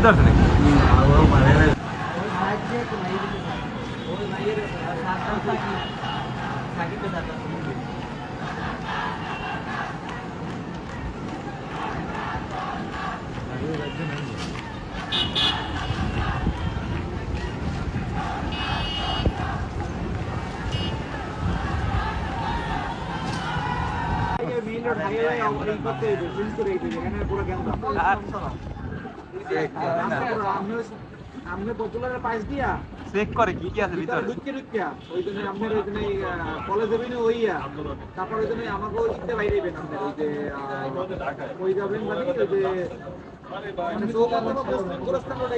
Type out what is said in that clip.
ধরছে নাকি? আমনে পপুলারের পাইস দিয়া চেক করে কি কি আছে ভিতরে। ঢুকিয়ে ঢুকিয়া ওই জন্য আপনার ওই জন্য কলেজ যাবেন ওইয়া তারপর ওই জন্য আমাকে ওই দিকতে বাইরে যাবেন আপনার ওই যে ওই যাবেন মানে ওই যে মানে চৌকাঠ গোরস্থান রোড